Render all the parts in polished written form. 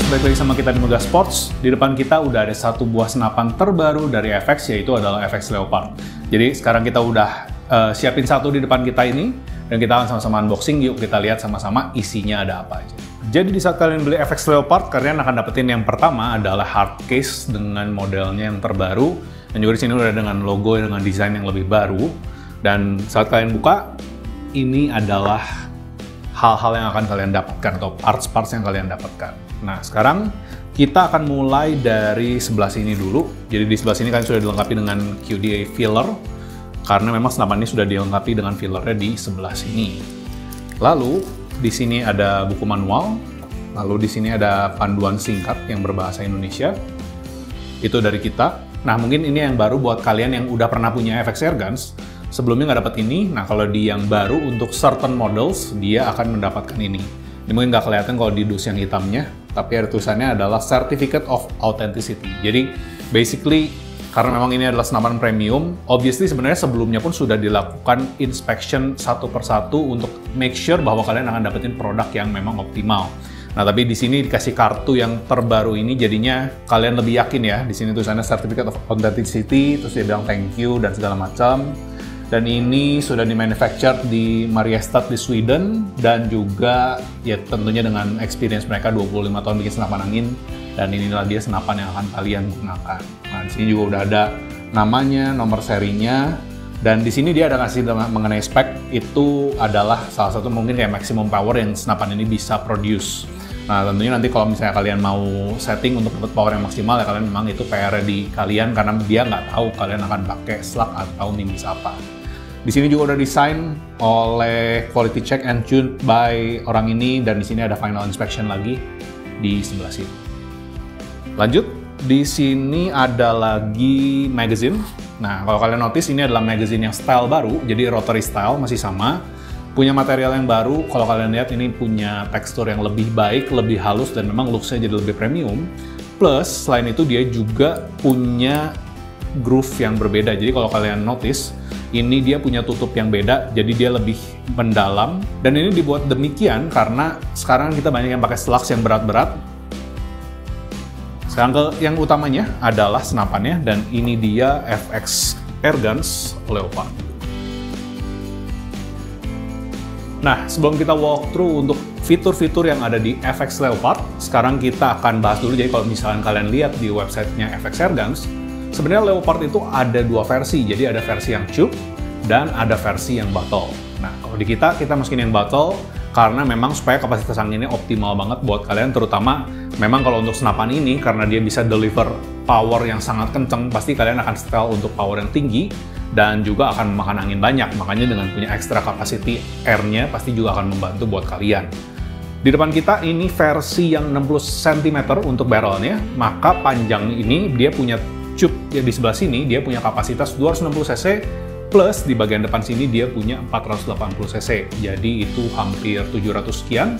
balik lagi sama kita di Mega Sports. Di depan kita udah ada satu buah senapan terbaru dari FX, yaitu adalah FX Leopard. Jadi sekarang kita udah siapin satu di depan kita ini, dan kita akan sama-sama unboxing. Yuk kita lihat sama-sama isinya ada apa aja. Jadi di saat kalian beli FX Leopard, kalian akan dapetin yang pertama adalah hard case dengan modelnya yang terbaru, dan juga di sini udah dengan logo dengan desain yang lebih baru. Dan saat kalian buka, ini adalah hal-hal yang akan kalian dapatkan atau parts-parts yang kalian dapatkan. Nah, sekarang kita akan mulai dari sebelah sini dulu. Jadi di sebelah sini kalian sudah dilengkapi dengan QDA filler, karena memang senapan ini sudah dilengkapi dengan fillernya di sebelah sini. Lalu di sini ada buku manual, lalu di sini ada panduan singkat yang berbahasa Indonesia. Itu dari kita. Nah, mungkin ini yang baru buat kalian yang udah pernah punya FX Airguns. Sebelumnya nggak dapat ini. Nah, kalau di yang baru untuk certain models, dia akan mendapatkan ini. Ini mungkin nggak kelihatan kalau di dus yang hitamnya, tapi ada tulisannya adalah Certificate of Authenticity. Jadi, basically, karena memang ini adalah senapan premium, obviously sebenarnya sebelumnya pun sudah dilakukan inspection satu persatu untuk make sure bahwa kalian akan dapetin produk yang memang optimal. Nah, tapi di sini dikasih kartu yang terbaru ini, jadinya kalian lebih yakin ya. Di sini tulisannya Certificate of Authenticity, terus dia bilang thank you dan segala macam. Dan ini sudah di-manufacture di Mariestad di Sweden, dan juga ya tentunya dengan experience mereka 25 tahun bikin senapan angin, dan inilah dia senapan yang akan kalian gunakan. Nah, di sini juga udah ada namanya, nomor serinya, dan di sini dia ada ngasih mengenai spek. Itu adalah salah satu mungkin kayak maximum power yang senapan ini bisa produce. Nah, tentunya nanti kalau misalnya kalian mau setting untuk dapat power yang maksimal, ya kalian memang itu PR di kalian, karena dia nggak tahu kalian akan pakai slug atau mimis apa. Di sini juga udah desain oleh quality check and tuned by orang ini, dan di sini ada final inspection lagi di sebelah sini. Lanjut, di sini ada lagi magazine. Nah, kalau kalian notice ini adalah magazine yang style baru, jadi rotary style masih sama. Punya material yang baru, kalau kalian lihat ini punya tekstur yang lebih baik, lebih halus, dan memang looks-nya jadi lebih premium. Plus, selain itu dia juga punya groove yang berbeda. Jadi kalau kalian notice, ini dia punya tutup yang beda, jadi dia lebih mendalam. Dan ini dibuat demikian karena sekarang kita banyak yang pakai slugs yang berat-berat. Sekarang yang utamanya adalah senapannya, dan ini dia FX Airguns Leopard. Nah, sebelum kita walkthrough untuk fitur-fitur yang ada di FX Leopard, sekarang kita akan bahas dulu. Jadi kalau misalkan kalian lihat di websitenya FX Airguns, sebenarnya Leopard itu ada dua versi. Jadi ada versi yang tube dan ada versi yang bottle. Nah, kalau di kita masukin yang bottle karena memang supaya kapasitas anginnya optimal banget buat kalian, terutama memang kalau untuk senapan ini karena dia bisa deliver power yang sangat kenceng, pasti kalian akan setel untuk power yang tinggi dan juga akan memakan angin banyak. Makanya dengan punya extra capacity air-nya pasti juga akan membantu buat kalian. Di depan kita ini versi yang 60 cm untuk barrelnya, maka panjang ini dia punya tube yang di sebelah sini, dia punya kapasitas 260 cc, plus di bagian depan sini dia punya 480 cc. Jadi itu hampir 700 sekian.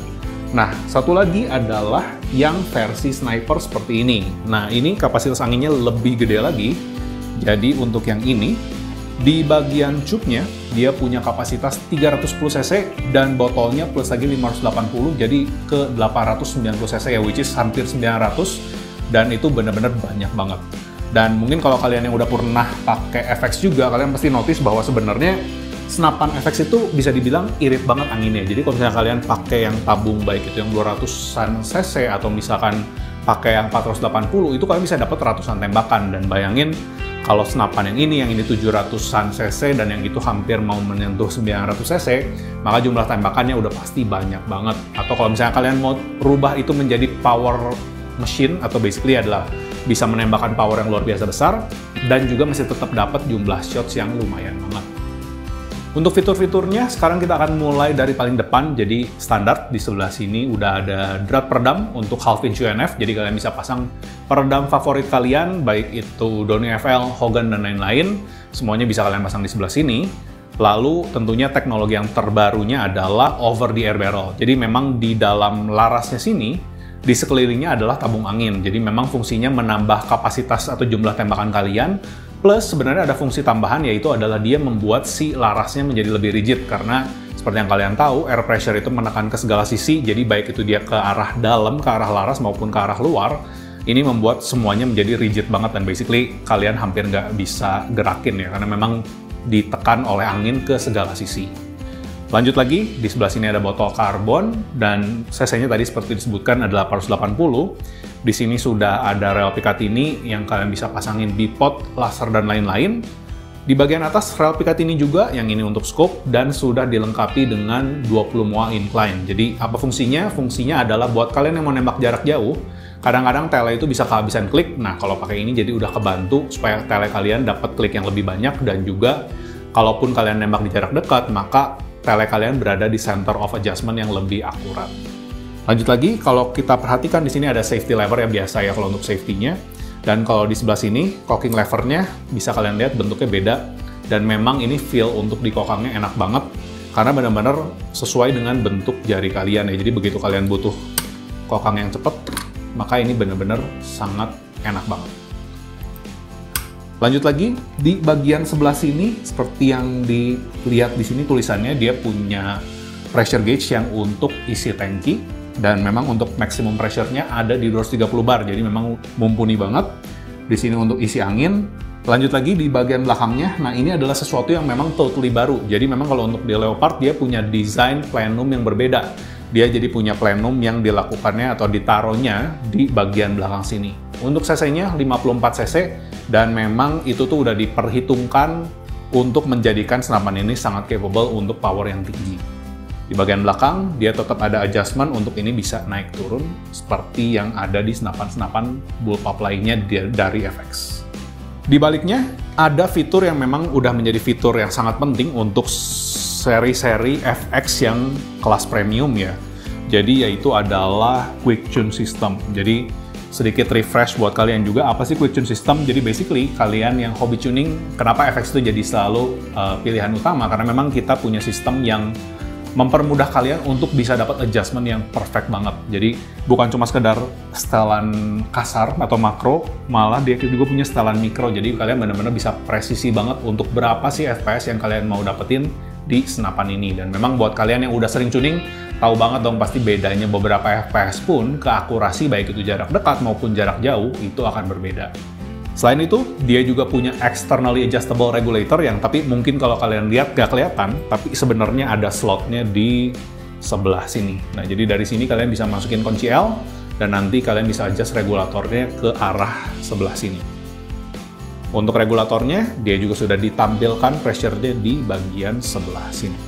Nah, satu lagi adalah yang versi sniper seperti ini. Nah, ini kapasitas anginnya lebih gede lagi. Jadi untuk yang ini, di bagian tube-nya dia punya kapasitas 310 cc dan botolnya plus lagi 580, jadi ke 890 cc ya, which is hampir 900, dan itu benar-benar banyak banget. Dan mungkin kalau kalian yang udah pernah pakai FX juga, kalian pasti notice bahwa sebenarnya senapan FX itu bisa dibilang irit banget anginnya. Jadi kalau misalnya kalian pakai yang tabung, baik itu yang 200-an cc atau misalkan pakai yang 480, itu kalian bisa dapat ratusan tembakan. Dan bayangin kalau senapan yang ini 700-an cc dan yang itu hampir mau menyentuh 900 cc, maka jumlah tembakannya udah pasti banyak banget. Atau kalau misalnya kalian mau rubah itu menjadi power machine, atau basically adalah bisa menembakkan power yang luar biasa besar, dan juga masih tetap dapat jumlah shots yang lumayan banget. Untuk fitur-fiturnya, sekarang kita akan mulai dari paling depan. Jadi standar di sebelah sini udah ada drat peredam untuk half inch UNF, jadi kalian bisa pasang peredam favorit kalian, baik itu Donny FL, Hogan, dan lain-lain. Semuanya bisa kalian pasang di sebelah sini. Lalu tentunya teknologi yang terbarunya adalah over the air barrel. Jadi memang di dalam larasnya sini, di sekelilingnya adalah tabung angin. Jadi memang fungsinya menambah kapasitas atau jumlah tembakan kalian. Plus sebenarnya ada fungsi tambahan, yaitu adalah dia membuat si larasnya menjadi lebih rigid. Karena seperti yang kalian tahu, air pressure itu menekan ke segala sisi, jadi baik itu dia ke arah dalam, ke arah laras, maupun ke arah luar, ini membuat semuanya menjadi rigid banget, dan basically kalian hampir nggak bisa gerakin ya, karena memang ditekan oleh angin ke segala sisi. Lanjut lagi, di sebelah sini ada botol karbon, dan cc-nya tadi seperti disebutkan adalah 880. Di sini sudah ada rel Picatinny yang kalian bisa pasangin bipod, laser, dan lain-lain. Di bagian atas rel Picatinny juga, yang ini untuk scope, dan sudah dilengkapi dengan 20 moa incline. Jadi apa fungsinya? Fungsinya adalah buat kalian yang mau nembak jarak jauh, kadang-kadang tele itu bisa kehabisan klik. Nah, kalau pakai ini jadi udah kebantu supaya tele kalian dapat klik yang lebih banyak, dan juga kalaupun kalian nembak di jarak dekat, maka tele kalian berada di center of adjustment yang lebih akurat. Lanjut lagi, kalau kita perhatikan di sini ada safety lever yang biasa ya kalau untuk safety-nya. Dan kalau di sebelah sini, cocking lever-nya bisa kalian lihat bentuknya beda. Dan memang ini feel untuk dikokangnya enak banget, karena benar-benar sesuai dengan bentuk jari kalian ya. Jadi begitu kalian butuh kokang yang cepat, maka ini benar-benar sangat enak banget. Lanjut lagi, di bagian sebelah sini, seperti yang dilihat di sini tulisannya, dia punya pressure gauge yang untuk isi tangki. Dan memang untuk maximum pressure-nya ada di 230 bar, jadi memang mumpuni banget. Di sini untuk isi angin. Lanjut lagi di bagian belakangnya, nah ini adalah sesuatu yang memang totally baru. Jadi memang kalau untuk di Leopard, dia punya desain plenum yang berbeda. Dia jadi punya plenum yang dilakukannya atau ditaruhnya di bagian belakang sini. Untuk cc-nya 54 cc, dan memang itu tuh udah diperhitungkan untuk menjadikan senapan ini sangat capable untuk power yang tinggi. Di bagian belakang, dia tetap ada adjustment untuk ini bisa naik turun, seperti yang ada di senapan-senapan bullpup lainnya dari FX. Di baliknya, ada fitur yang memang udah menjadi fitur yang sangat penting untuk seri-seri FX yang kelas premium ya. Jadi yaitu adalah Quick Tune System. Jadi sedikit refresh buat kalian juga, apa sih Quick Tune System? Jadi basically, kalian yang hobi tuning, kenapa FX itu jadi selalu pilihan utama? Karena memang kita punya sistem yang mempermudah kalian untuk bisa dapat adjustment yang perfect banget. Jadi bukan cuma sekedar setelan kasar atau makro, malah dia juga punya setelan mikro. Jadi kalian benar-benar bisa presisi banget untuk berapa sih FPS yang kalian mau dapetin di senapan ini. Dan memang buat kalian yang udah sering tuning, tahu banget dong pasti bedanya beberapa FPS pun keakurasi baik itu jarak dekat maupun jarak jauh itu akan berbeda. Selain itu, dia juga punya externally adjustable regulator yang tapi mungkin kalau kalian lihat nggak kelihatan, tapi sebenarnya ada slotnya di sebelah sini. Nah, jadi dari sini kalian bisa masukin kunci L, dan nanti kalian bisa adjust regulatornya ke arah sebelah sini. Untuk regulatornya, dia juga sudah ditampilkan pressure-nya di bagian sebelah sini.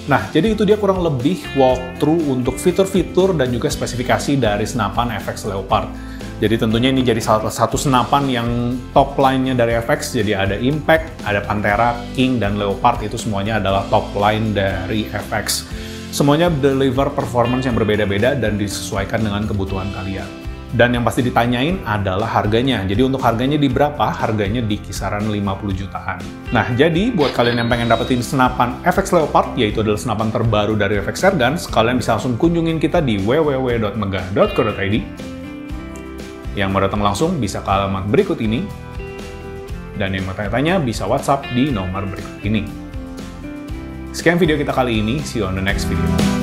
Nah, jadi itu dia kurang lebih walkthrough untuk fitur-fitur dan juga spesifikasi dari senapan FX Leopard. Jadi tentunya ini jadi salah satu senapan yang top line-nya dari FX. Jadi ada Impact, ada Panthera, King, dan Leopard, itu semuanya adalah top line dari FX. Semuanya deliver performance yang berbeda-beda dan disesuaikan dengan kebutuhan kalian. Dan yang pasti ditanyain adalah harganya. Jadi untuk harganya di berapa? Harganya di kisaran 50 jutaan. Nah, jadi buat kalian yang pengen dapetin senapan FX Leopard, yaitu adalah senapan terbaru dari FX Airguns, kalian bisa langsung kunjungin kita di www.megah.co.id. Yang mau datang langsung bisa ke alamat berikut ini, dan yang mau tanya-tanya bisa WhatsApp di nomor berikut ini. Sekian video kita kali ini, see you on the next video.